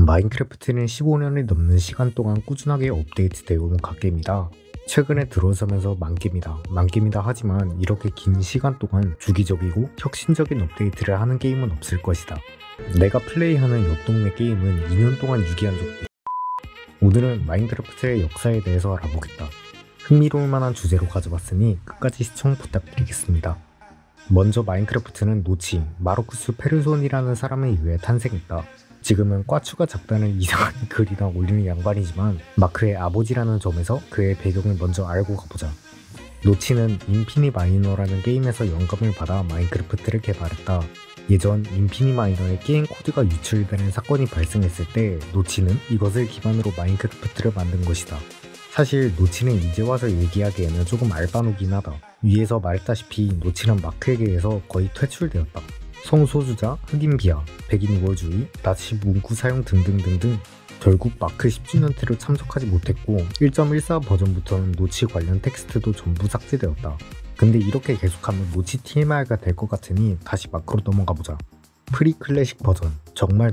마인크래프트는 15년이 넘는 시간 동안 꾸준하게 업데이트되어 온 갓게임이다. 최근에 들어서면서 만게임이다 하지만 이렇게 긴 시간 동안 주기적이고 혁신적인 업데이트를 하는 게임은 없을 것이다. 내가 플레이하는 옆 동네 게임은 2년 동안 유기한 적도 있다. 오늘은 마인크래프트의 역사에 대해서 알아보겠다. 흥미로울 만한 주제로 가져봤으니 끝까지 시청 부탁드리겠습니다. 먼저 마인크래프트는 노치, 마르쿠스 페르손이라는 사람에 의해 탄생했다. 지금은 꽈추가 작다는 이상한 글이나 올리는 양반이지만 마크의 아버지라는 점에서 그의 배경을 먼저 알고 가보자. 노치는 인피니 마이너라는 게임에서 영감을 받아 마인크래프트를 개발했다. 예전 인피니 마이너의 게임 코드가 유출되는 사건이 발생했을 때 노치는 이것을 기반으로 마인크래프트를 만든 것이다. 사실 노치는 이제 와서 얘기하기에는 조금 알바누긴 하다. 위에서 말했다시피 노치는 마크에게 의해서 거의 퇴출되었다. 성소수자, 흑인 비하, 백인 우월주의, 나치 문구 사용 등등등등. 결국 마크 10주년태로 참석하지 못했고 1.14 버전부터는 노치 관련 텍스트도 전부 삭제되었다. 근데 이렇게 계속하면 노치 TMI가 될 것 같으니 다시 마크로 넘어가보자. 프리 클래식 버전, 정말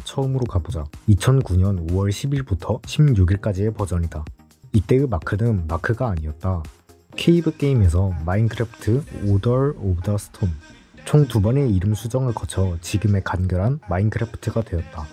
처음으로 가보자. 2009년 5월 10일부터 16일까지의 버전이다. 이때의 마크는 마크가 아니었다. 케이브 게임에서 마인크래프트 오더 오브 더 스톰, 총 2번의 이름 수정을 거쳐 지금의 간결한 마인크래프트가 되었다.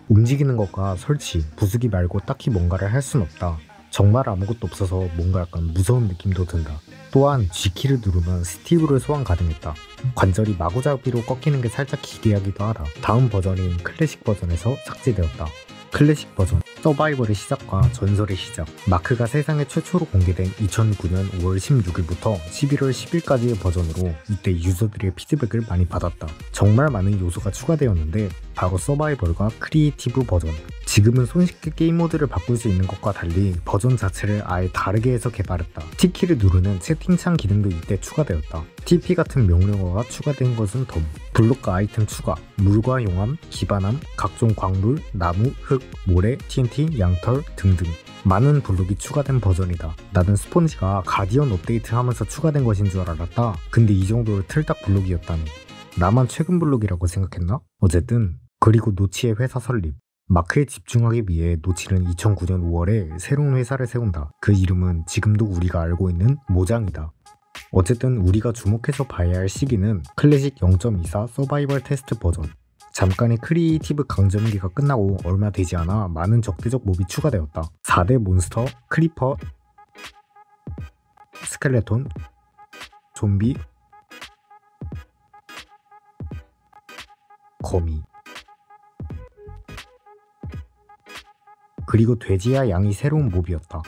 움직이는 것과 설치, 부수기 말고 딱히 뭔가를 할 순 없다. 정말 아무것도 없어서 뭔가 약간 무서운 느낌도 든다. 또한 G키를 누르면 스티브를 소환 가능했다. 관절이 마구잡이로 꺾이는 게 살짝 기괴하기도 하다. 다음 버전인 클래식 버전에서 삭제되었다. 클래식 버전, 서바이벌의 시작과 전설의 시작. 마크가 세상에 최초로 공개된 2009년 5월 16일부터 11월 10일까지의 버전으로 이때 유저들의 피드백을 많이 받았다. 정말 많은 요소가 추가되었는데 바로 서바이벌과 크리에이티브 버전. 지금은 손쉽게 게임 모드를 바꿀 수 있는 것과 달리 버전 자체를 아예 다르게 해서 개발했다. T키를 누르는 채팅창 기능도 이때 추가되었다. TP 같은 명령어가 추가된 것은 덤, 블록과 아이템 추가, 물과 용암, 기반함, 각종 광물, 나무, 흙, 모래, TNT, 양털 등등. 많은 블록이 추가된 버전이다. 나는 스폰지가 가디언 업데이트 하면서 추가된 것인 줄 알았다. 근데 이 정도로 틀딱 블록이었다니. 나만 최근 블록이라고 생각했나? 어쨌든 그리고 노치의 회사 설립. 마크에 집중하기 위해 노치는 2009년 5월에 새로운 회사를 세운다. 그 이름은 지금도 우리가 알고 있는 모장이다. 어쨌든 우리가 주목해서 봐야 할 시기는 클래식 0.24 서바이벌 테스트 버전. 잠깐의 크리에이티브 강점기가 끝나고 얼마 되지 않아 많은 적대적 몹이 추가되었다. 4대 몬스터, 크리퍼, 스켈레톤, 좀비, 거미. 그리고 돼지와 양이 새로운 몹이었다.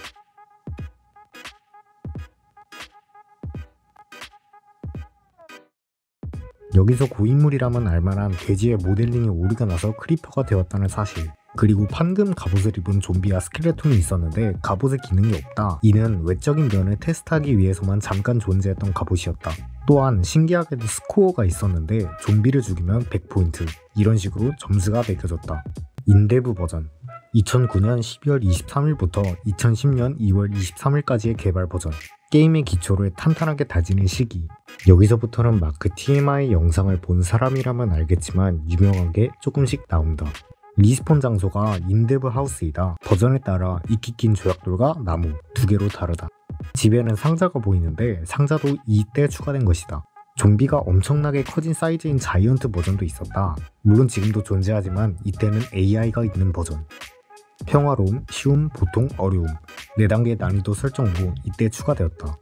여기서 고인물이라면 알만한 돼지의 모델링이 오류가 나서 크리퍼가 되었다는 사실. 그리고 판금 갑옷을 입은 좀비와 스켈레톤이 있었는데 갑옷의 기능이 없다. 이는 외적인 면을 테스트하기 위해서만 잠깐 존재했던 갑옷이었다. 또한 신기하게도 스코어가 있었는데 좀비를 죽이면 100포인트. 이런 식으로 점수가 매겨졌다. 인데브 버전. 2009년 12월 23일부터 2010년 2월 23일까지의 개발 버전. 게임의 기초를 탄탄하게 다지는 시기. 여기서부터는 마크 TMI 영상을 본 사람이라면 알겠지만 유명한 게 조금씩 나온다. 리스폰 장소가 인데브 하우스이다. 버전에 따라 이끼 낀 조약돌과 나무 2개로 다르다. 집에는 상자가 보이는데 상자도 이때 추가된 것이다. 좀비가 엄청나게 커진 사이즈인 자이언트 버전도 있었다. 물론 지금도 존재하지만 이때는 AI가 있는 버전. 평화로움, 쉬움, 보통, 어려움 4단계 난이도 설정으로 이때 추가되었다.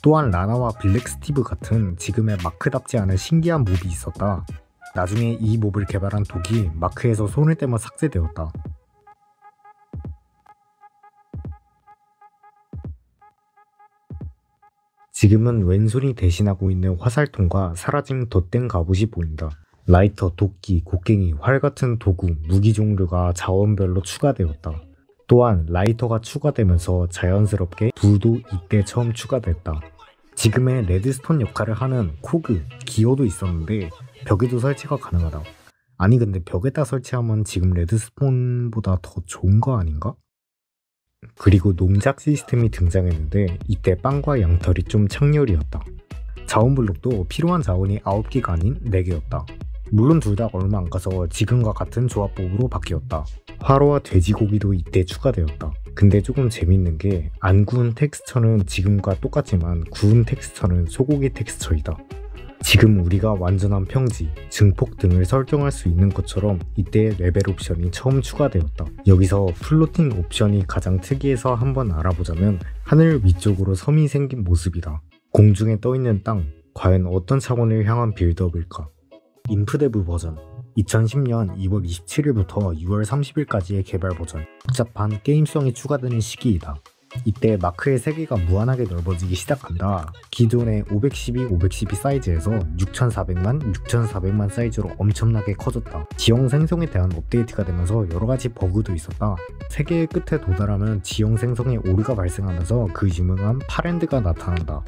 또한 라나와 블랙 스티브 같은 지금의 마크답지 않은 신기한 몹이 있었다. 나중에 이 몹을 개발한 독이 마크에서 손을 떼면 삭제되었다. 지금은 왼손이 대신하고 있는 화살통과 사라진 덧댄 갑옷이 보인다. 라이터, 도끼, 곡괭이, 활 같은 도구, 무기 종류가 자원별로 추가되었다. 또한 라이터가 추가되면서 자연스럽게 불도 이때 처음 추가됐다. 지금의 레드스톤 역할을 하는 코그, 기어도 있었는데 벽에도 설치가 가능하다. 아니 근데 벽에다 설치하면 지금 레드스톤보다 더 좋은 거 아닌가? 그리고 농작 시스템이 등장했는데 이때 빵과 양털이 좀 창렬이었다. 자원블록도 필요한 자원이 9개가 아닌 4개였다. 물론 둘 다 얼마 안 가서 지금과 같은 조합법으로 바뀌었다. 화로와 돼지고기도 이때 추가되었다. 근데 조금 재밌는 게 안 구운 텍스처는 지금과 똑같지만 구운 텍스처는 소고기 텍스처이다. 지금 우리가 완전한 평지, 증폭 등을 설정할 수 있는 것처럼 이때 레벨 옵션이 처음 추가되었다. 여기서 플로팅 옵션이 가장 특이해서 한번 알아보자면 하늘 위쪽으로 섬이 생긴 모습이다. 공중에 떠있는 땅, 과연 어떤 차원을 향한 빌드업일까? 인프데브 버전 2010년 2월 27일부터 6월 30일까지의 개발 버전. 복잡한 게임성이 추가되는 시기이다. 이때 마크의 세계가 무한하게 넓어지기 시작한다. 기존의 512 사이즈에서 6400만 사이즈로 엄청나게 커졌다. 지형 생성에 대한 업데이트가 되면서 여러가지 버그도 있었다. 세계의 끝에 도달하면 지형 생성에 오류가 발생하면서 그 유명한 파랜드가 나타난다.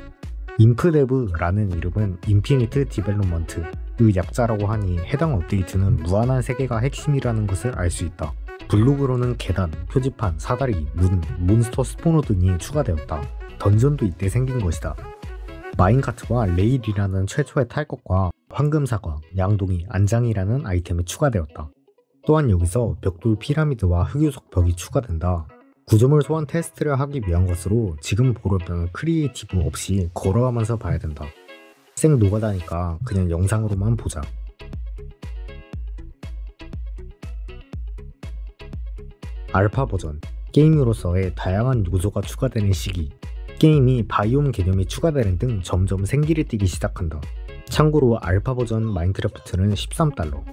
인프데브라는 이름은 인피니트 디벨롭먼트의 약자라고 하니 해당 업데이트는 무한한 세계가 핵심이라는 것을 알 수 있다. 블록으로는 계단, 표지판, 사다리, 문, 몬스터 스포너 등이 추가되었다. 던전도 이때 생긴 것이다. 마인카트와 레일이라는 최초의 탈것과 황금사과, 양동이, 안장이라는 아이템이 추가되었다. 또한 여기서 벽돌 피라미드와 흑요석 벽이 추가된다. 구조물 소환 테스트를 하기 위한 것으로 지금 보려면 크리에이티브 없이 걸어가면서 봐야 된다. 생 노가다니까 그냥 영상으로만 보자. 알파 버전, 게임으로서의 다양한 요소가 추가되는 시기. 게임이 바이옴 개념이 추가되는 등 점점 생기를 띠기 시작한다. 참고로 알파 버전 마인크래프트는 $13,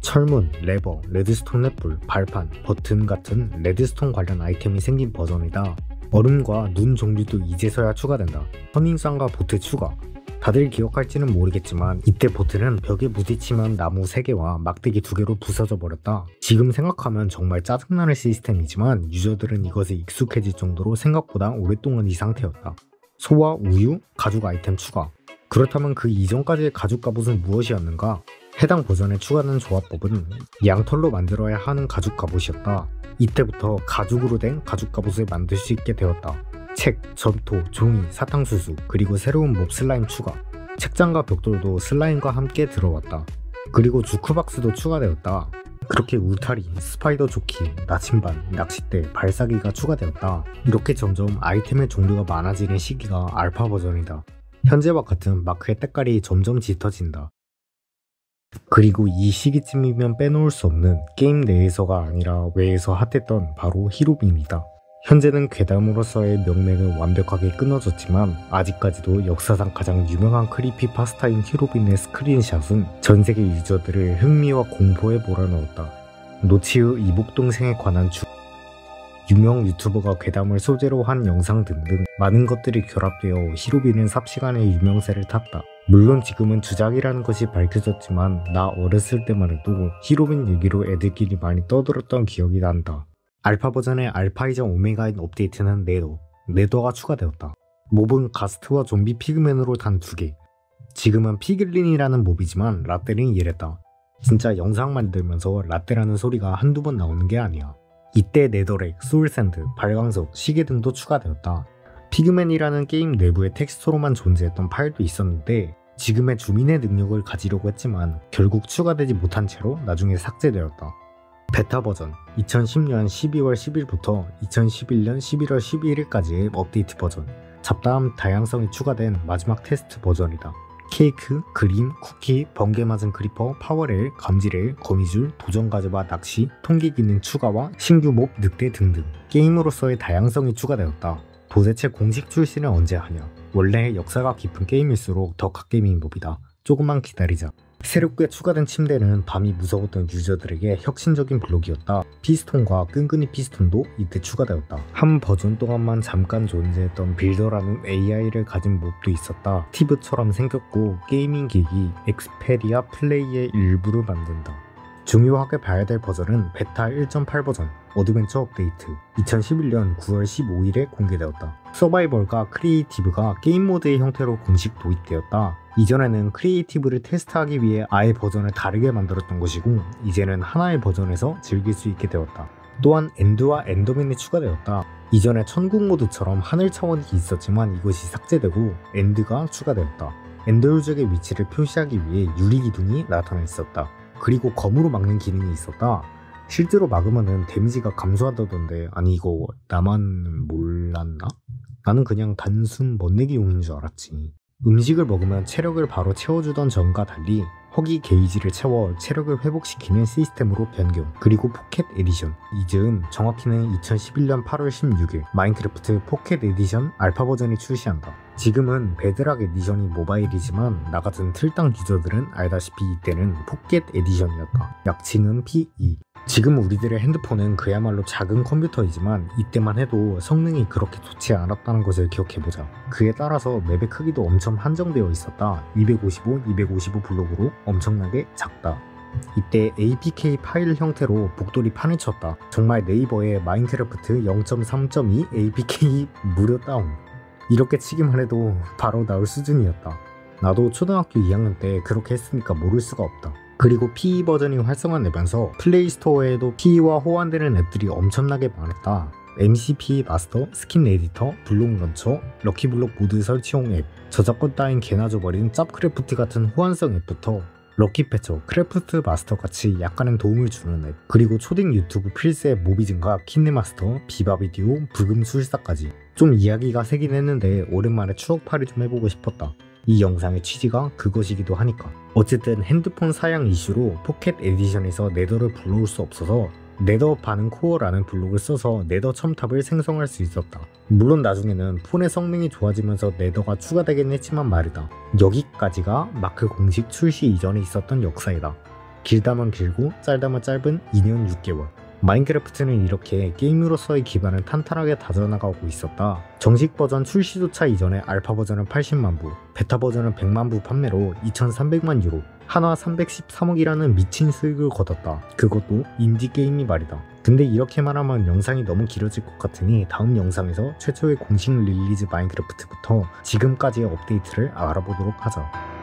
철문, 레버, 레드스톤 랩불, 발판, 버튼 같은 레드스톤 관련 아이템이 생긴 버전이다. 얼음과 눈 종류도 이제서야 추가된다. 선인상과 보트 추가. 다들 기억할지는 모르겠지만 이때 보트는 벽에 부딪히면 나무 3개와 막대기 2개로 부서져 버렸다. 지금 생각하면 정말 짜증나는 시스템이지만 유저들은 이것에 익숙해질 정도로 생각보다 오랫동안 이 상태였다. 소와 우유, 가죽 아이템 추가. 그렇다면 그 이전까지의 가죽 갑옷은 무엇이었는가? 해당 버전에 추가된 조합법은 양털로 만들어야 하는 가죽 갑옷이었다. 이때부터 가죽으로 된 가죽 갑옷을 만들 수 있게 되었다. 책, 점토, 종이, 사탕수수, 그리고 새로운 몹 슬라임 추가. 책장과 벽돌도 슬라임과 함께 들어왔다. 그리고 주크박스도 추가되었다. 그렇게 울타리, 스파이더 조끼, 나침반, 낚싯대, 발사기가 추가되었다. 이렇게 점점 아이템의 종류가 많아지는 시기가 알파 버전이다. 현재와 같은 마크의 때깔이 점점 짙어진다. 그리고 이 시기쯤이면 빼놓을 수 없는 게임 내에서가 아니라 외에서 핫했던 바로 히로빈이다. 현재는 괴담으로서의 명맥은 완벽하게 끊어졌지만 아직까지도 역사상 가장 유명한 크리피파스타인 히로빈의 스크린샷은 전세계 유저들을 흥미와 공포에 몰아넣었다. 노치의 이복 동생에 관한 유명 유튜버가 괴담을 소재로 한 영상 등등 많은 것들이 결합되어 히로빈은 삽시간에 유명세를 탔다. 물론 지금은 주작이라는 것이 밝혀졌지만 나 어렸을 때만 해도 히로빈 얘기로 애들끼리 많이 떠들었던 기억이 난다. 알파 버전의 알파이자 오메가인 업데이트는 네더가 추가되었다. 몹은 가스트와 좀비 피그맨으로 단 2개. 지금은 피글린이라는 몹이지만 라떼는 이랬다. 진짜 영상 만들면서 라떼라는 소리가 한두 번 나오는 게 아니야. 이때 네더렉, 소울샌드, 발광석, 시계 등도 추가되었다. 피그맨이라는 게임 내부의 텍스트로만 존재했던 파일도 있었는데 지금의 주민의 능력을 가지려고 했지만 결국 추가되지 못한 채로 나중에 삭제되었다. 베타 버전 2010년 12월 10일부터 2011년 11월 12일까지의 업데이트 버전. 잡다한 다양성이 추가된 마지막 테스트 버전이다. 케이크, 그림, 쿠키, 번개 맞은 크리퍼, 파워레일, 감지레일, 거미줄, 도전 가져봐 낚시, 통기 기능 추가와 신규 몹, 늑대 등등 게임으로서의 다양성이 추가되었다. 도대체 공식 출시는 언제 하냐? 원래 역사가 깊은 게임일수록 더 갓게임인 법이다. 조금만 기다리자. 새롭게 추가된 침대는 밤이 무서웠던 유저들에게 혁신적인 블록이었다. 피스톤과 끈끈이 피스톤도 이때 추가되었다. 한 버전 동안만 잠깐 존재했던 빌더라는 AI를 가진 몹도 있었다. 스티브처럼 생겼고 게이밍 기기 엑스페리아 플레이의 일부를 만든다. 중요하게 봐야 될 버전은 베타 1.8 버전 어드벤처 업데이트 2011년 9월 15일에 공개되었다. 서바이벌과 크리에이티브가 게임 모드의 형태로 공식 도입되었다. 이전에는 크리에이티브를 테스트하기 위해 아예 버전을 다르게 만들었던 것이고 이제는 하나의 버전에서 즐길 수 있게 되었다. 또한 엔드와 엔더맨이 추가되었다. 이전에 천국 모드처럼 하늘 차원이 있었지만 이것이 삭제되고 엔드가 추가되었다. 엔더 유적의 위치를 표시하기 위해 유리 기둥이 나타나 있었다. 그리고 검으로 막는 기능이 있었다. 실제로 막으면은 데미지가 감소한다던데 아니 이거 나만 몰랐나? 나는 그냥 단순 멋내기용인 줄 알았지. 음식을 먹으면 체력을 바로 채워주던 전과 달리 허기 게이지를 채워 체력을 회복시키는 시스템으로 변경. 그리고 포켓 에디션. 이 즈음 정확히는 2011년 8월 16일 마인크래프트 포켓 에디션 알파 버전이 출시한다. 지금은 베드락 에디션이 모바일이지만 나같은 틀당 유저들은 알다시피 이때는 포켓 에디션이었다. 약칭은 PE. 지금 우리들의 핸드폰은 그야말로 작은 컴퓨터이지만 이때만 해도 성능이 그렇게 좋지 않았다는 것을 기억해보자. 그에 따라서 맵의 크기도 엄청 한정되어 있었다. 255 블록으로 엄청나게 작다. 이때 APK 파일 형태로 복돌이 판을 쳤다. 정말 네이버에 마인크래프트 0.3.2 APK 무료 다운. 이렇게 치기만 해도 바로 나올 수준이었다. 나도 초등학교 2학년 때 그렇게 했으니까 모를 수가 없다. 그리고 PE 버전이 활성화되면서 플레이스토어에도 PE와 호환되는 앱들이 엄청나게 많았다. MCP 마스터, 스킨 에디터, 블록 런처, 럭키블록 모드 설치용 앱, 저작권 따윈 개나 줘버린 짭크래프트 같은 호환성 앱부터 럭키패처, 크래프트 마스터 같이 약간은 도움을 주는 앱, 그리고 초딩 유튜브 필수 앱 모비즌과 키네마스터, 비바비디오, 부금술사까지. 좀 이야기가 세긴 했는데 오랜만에 추억팔이 좀 해보고 싶었다. 이 영상의 취지가 그것이기도 하니까. 어쨌든 핸드폰 사양 이슈로 포켓 에디션에서 네더를 불러올 수 없어서 네더 반응 코어라는 블록을 써서 네더 첨탑을 생성할 수 있었다. 물론 나중에는 폰의 성능이 좋아지면서 네더가 추가되긴 했지만 말이다. 여기까지가 마크 공식 출시 이전에 있었던 역사이다. 길다면 길고 짧다면 짧은 2년 6개월. 마인크래프트는 이렇게 게임으로서의 기반을 탄탄하게 다져나가고 있었다. 정식 버전 출시조차 이전에 알파 버전은 80만 부, 베타 버전은 100만 부 판매로 2300만 유로, 한화 313억이라는 미친 수익을 거뒀다. 그것도 인디게임이 말이다. 근데 이렇게 말하면 영상이 너무 길어질 것 같으니 다음 영상에서 최초의 공식 릴리즈 마인크래프트부터 지금까지의 업데이트를 알아보도록 하자.